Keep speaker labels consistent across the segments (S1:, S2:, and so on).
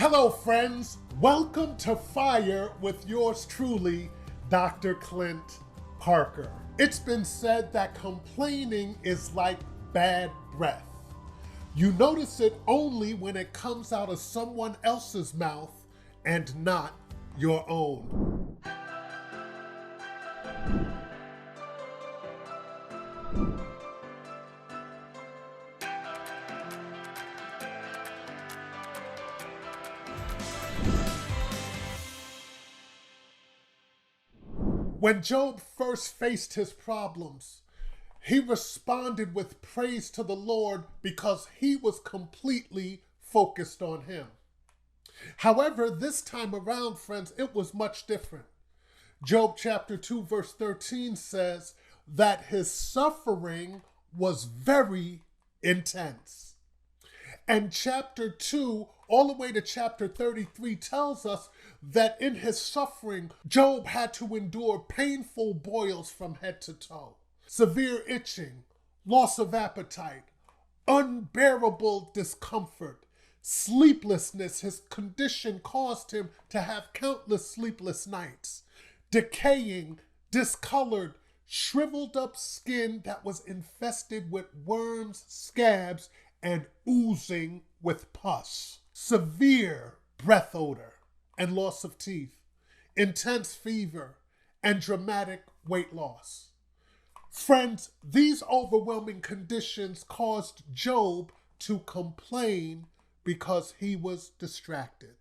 S1: Hello, friends. Welcome to Fire with yours truly, Dr. Clint Parker. It's been said that complaining is like bad breath. You notice it only when it comes out of someone else's mouth and not your own. When Job first faced his problems, he responded with praise to the Lord because he was completely focused on him. However, this time around, friends, it was much different. Job chapter 2, verse 13 says that his suffering was very intense. And chapter 2, all the way to chapter 33, tells us that in his suffering, Job had to endure painful boils from head to toe, severe itching, loss of appetite, unbearable discomfort, sleeplessness. His condition caused him to have countless sleepless nights, decaying, discolored, shriveled up skin that was infested with worms, scabs, and oozing with pus, severe breath odor and loss of teeth, intense fever, and dramatic weight loss. Friends, these overwhelming conditions caused Job to complain because he was distracted.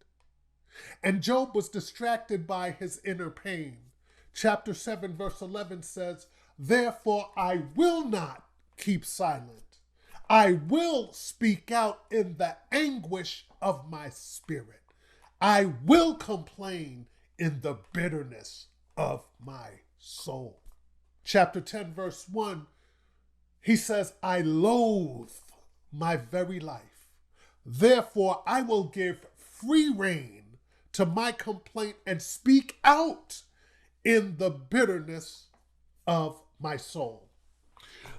S1: And Job was distracted by his inner pain. Chapter 7, verse 11 says, "Therefore I will not keep silent. I will speak out in the anguish of my spirit. I will complain in the bitterness of my soul." Chapter 10, verse 1, he says, "I loathe my very life. Therefore I will give free rein to my complaint and speak out in the bitterness of my soul."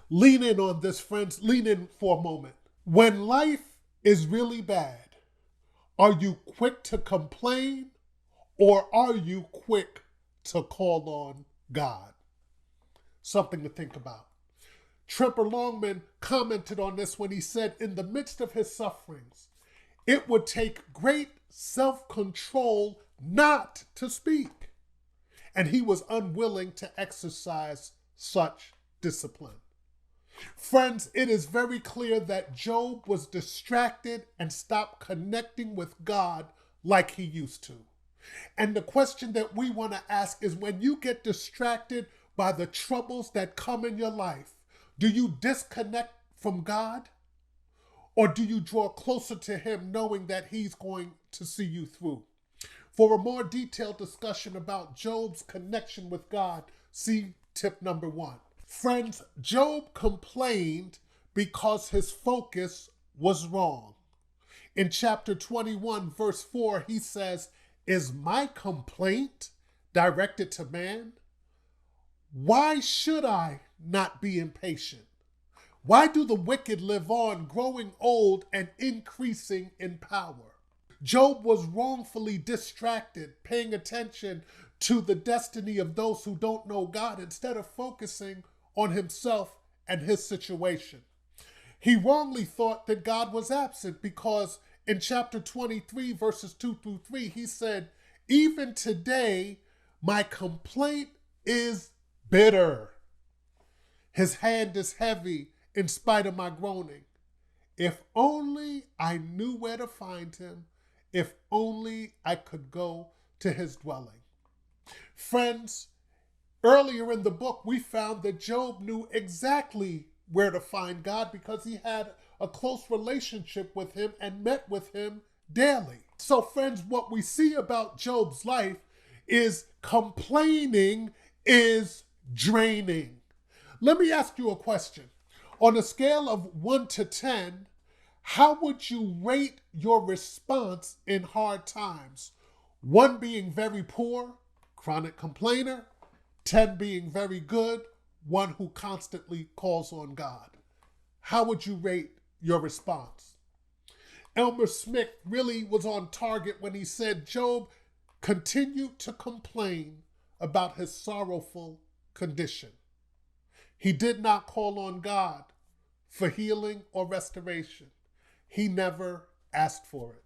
S1: Lean in on this, friends. Lean in for a moment. When life is really bad, are you quick to complain or are you quick to call on God? Something to think about. Tremper Longman commented on this when he said, in the midst of his sufferings, it would take great self-control not to speak. And he was unwilling to exercise such discipline. Friends, it is very clear that Job was distracted and stopped connecting with God like he used to. And the question that we want to ask is, when you get distracted by the troubles that come in your life, do you disconnect from God? Or do you draw closer to him knowing that he's going to see you through? For a more detailed discussion about Job's connection with God, see tip number 1. Friends, Job complained because his focus was wrong. In chapter 21, verse 4, he says, "Is my complaint directed to man? Why should I not be impatient? Why do the wicked live on, growing old and increasing in power?" Job was wrongfully distracted, paying attention to the destiny of those who don't know God instead of focusing on himself and his situation. He wrongly thought that God was absent because in chapter 23, verses 2 through 3, he said, "Even today, my complaint is bitter. His hand is heavy in spite of my groaning. If only I knew where to find him. If only I could go to his dwelling." Friends, earlier in the book, we found that Job knew exactly where to find God because he had a close relationship with him and met with him daily. So, friends, what we see about Job's life is complaining is draining. Let me ask you a question. On a scale of 1 to 10, how would you rate your response in hard times? 1 being very poor, chronic complainer, 10 being very good, one who constantly calls on God. How would you rate your response? Elmer Smith really was on target when he said Job continued to complain about his sorrowful condition. He did not call on God for healing or restoration. He never asked for it.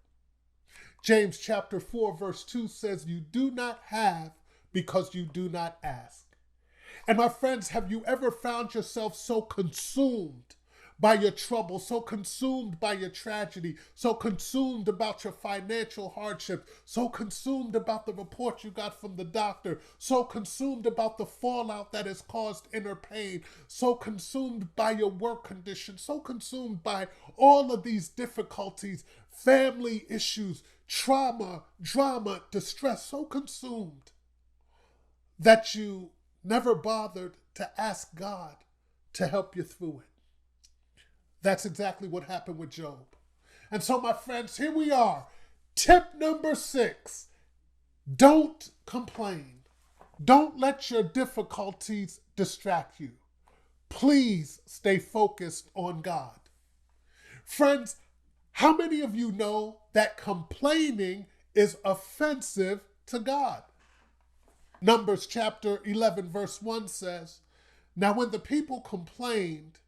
S1: James chapter 4 verse 2 says, you do not have because you do not ask. And my friends, have you ever found yourself so consumed by your trouble, so consumed by your tragedy, so consumed about your financial hardship, so consumed about the report you got from the doctor, so consumed about the fallout that has caused inner pain, so consumed by your work condition, so consumed by all of these difficulties, family issues, trauma, drama, distress, so consumed that you never bothered to ask God to help you through it. That's exactly what happened with Job. And so, my friends, here we are. Tip number 6, don't complain. Don't let your difficulties distract you. Please stay focused on God. Friends, how many of you know that complaining is offensive to God? Numbers chapter 11 verse 1 says, now when the people complained,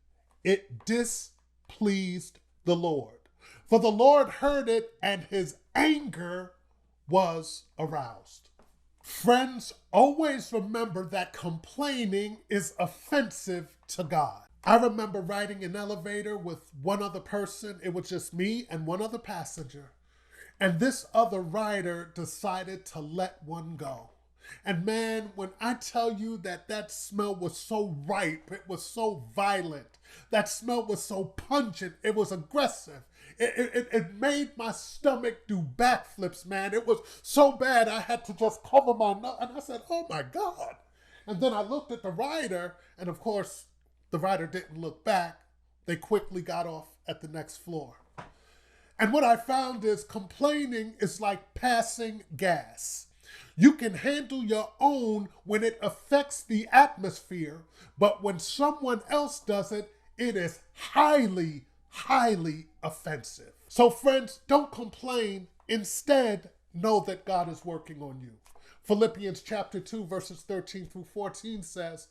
S1: it displeased the Lord. For the Lord heard it and his anger was aroused. Friends, always remember that complaining is offensive to God. I remember riding an elevator with one other person. It was just me and one other passenger. And this other rider decided to let one go. And man, when I tell you that that smell was so ripe, it was so violent, that smell was so pungent, it was aggressive. It made my stomach do backflips, man. It was so bad I had to just cover my nose. And I said, oh my God. And then I looked at the rider, and of course, the rider didn't look back. They quickly got off at the next floor. And what I found is complaining is like passing gas. You can handle your own when it affects the atmosphere, but when someone else does it, it is highly, highly offensive. So friends, don't complain. Instead, know that God is working on you. Philippians chapter 2, verses 13 through 14 says,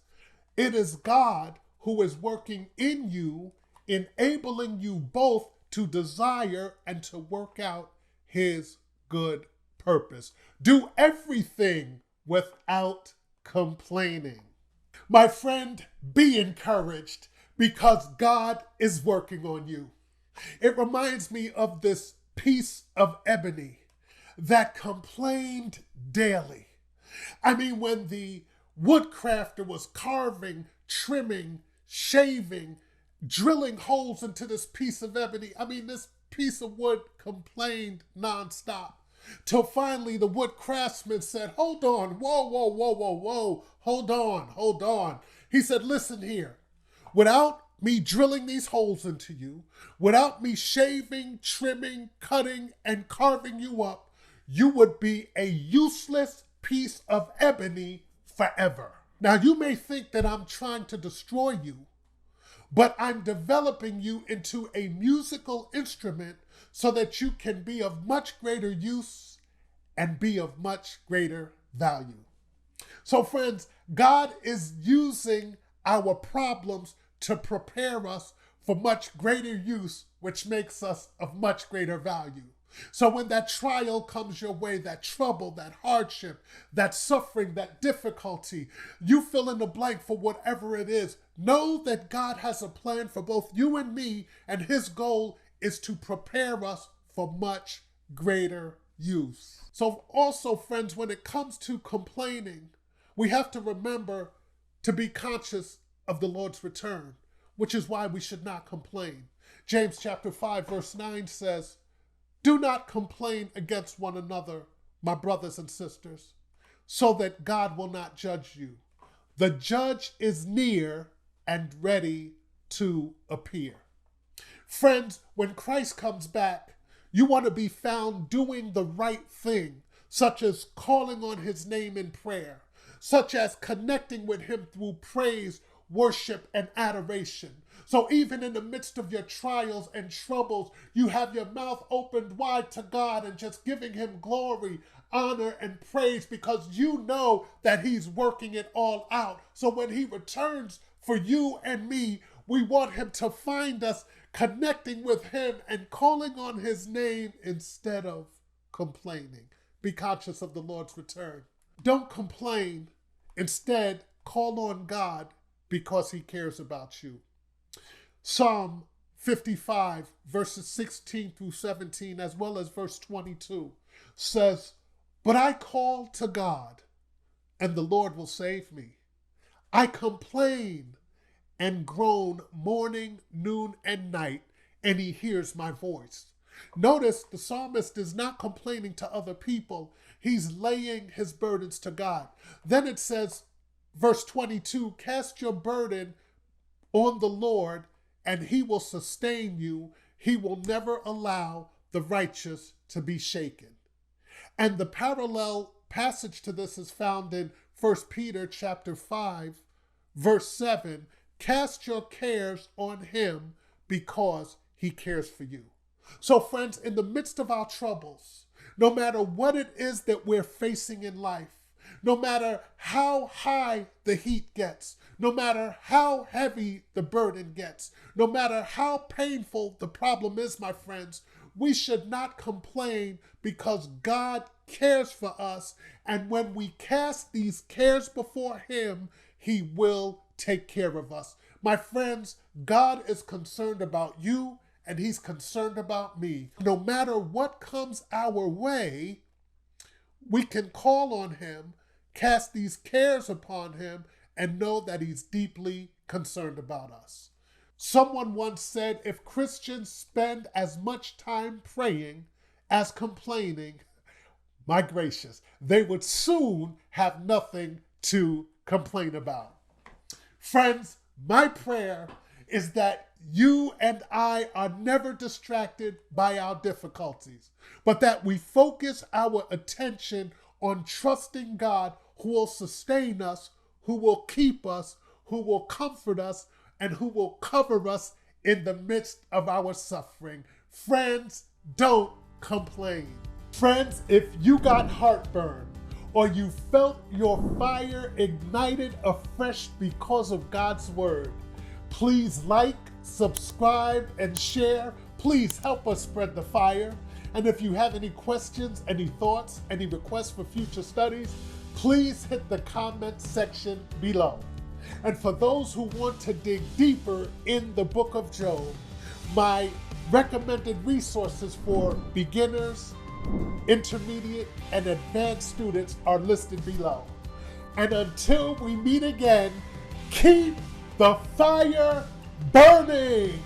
S1: it is God who is working in you, enabling you both to desire and to work out his good purpose. Do everything without complaining. My friend, be encouraged because God is working on you. It reminds me of this piece of ebony that complained daily. I mean, when the woodcrafter was carving, trimming, shaving, drilling holes into this piece of ebony, I mean, this piece of wood complained nonstop. Till finally the wood craftsman said, hold on, whoa, hold on. He said, listen here, without me drilling these holes into you, without me shaving, trimming, cutting, and carving you up, you would be a useless piece of ebony forever. Now you may think that I'm trying to destroy you, but I'm developing you into a musical instrument so that you can be of much greater use and be of much greater value. So friends, God is using our problems to prepare us for much greater use, which makes us of much greater value. So when that trial comes your way, that trouble, that hardship, that suffering, that difficulty, you fill in the blank for whatever it is, know that God has a plan for both you and me, and his goal is to prepare us for much greater use. So also, friends, when it comes to complaining, we have to remember to be conscious of the Lord's return, which is why we should not complain. James chapter 5, verse 9 says, do not complain against one another, my brothers and sisters, so that God will not judge you. The judge is near and ready to appear. Friends, when Christ comes back, you want to be found doing the right thing, such as calling on his name in prayer, such as connecting with him through praise, worship and adoration. So even in the midst of your trials and troubles, you have your mouth opened wide to God and just giving him glory, honor, and praise, because you know that he's working it all out. So when he returns for you and me, we want him to find us connecting with him and calling on his name instead of complaining. Be conscious of the Lord's return. Don't complain. Instead, call on God because he cares about you. Psalm 55, verses 16 through 17, as well as verse 22, says, "But I call to God, and the Lord will save me. I complain and groan morning, noon, and night, and he hears my voice." Notice the psalmist is not complaining to other people. He's laying his burdens to God. Then it says, verse 22, "Cast your burden on the Lord, and he will sustain you. He will never allow the righteous to be shaken." And the parallel passage to this is found in 1 Peter chapter 5, verse 7. "Cast your cares on him because he cares for you." So friends, in the midst of our troubles, no matter what it is that we're facing in life, no matter how high the heat gets, no matter how heavy the burden gets, no matter how painful the problem is, my friends, we should not complain, because God cares for us. And when we cast these cares before him, he will take care of us. My friends, God is concerned about you, and he's concerned about me. No matter what comes our way, we can call on him, cast these cares upon him, and know that he's deeply concerned about us. Someone once said, if Christians spend as much time praying as complaining, my gracious, they would soon have nothing to complain about. Friends, my prayer is that you and I are never distracted by our difficulties, but that we focus our attention on trusting God, who will sustain us, who will keep us, who will comfort us, and who will cover us in the midst of our suffering. Friends, don't complain. Friends, if you got heartburn, or you felt your fire ignited afresh because of God's word, please like, subscribe, and share. Please help us spread the fire. And if you have any questions, any thoughts, any requests for future studies, please hit the comment section below. And for those who want to dig deeper in the book of Job, my recommended resources for beginners, intermediate, and advanced students are listed below. And until we meet again, keep the fire burning!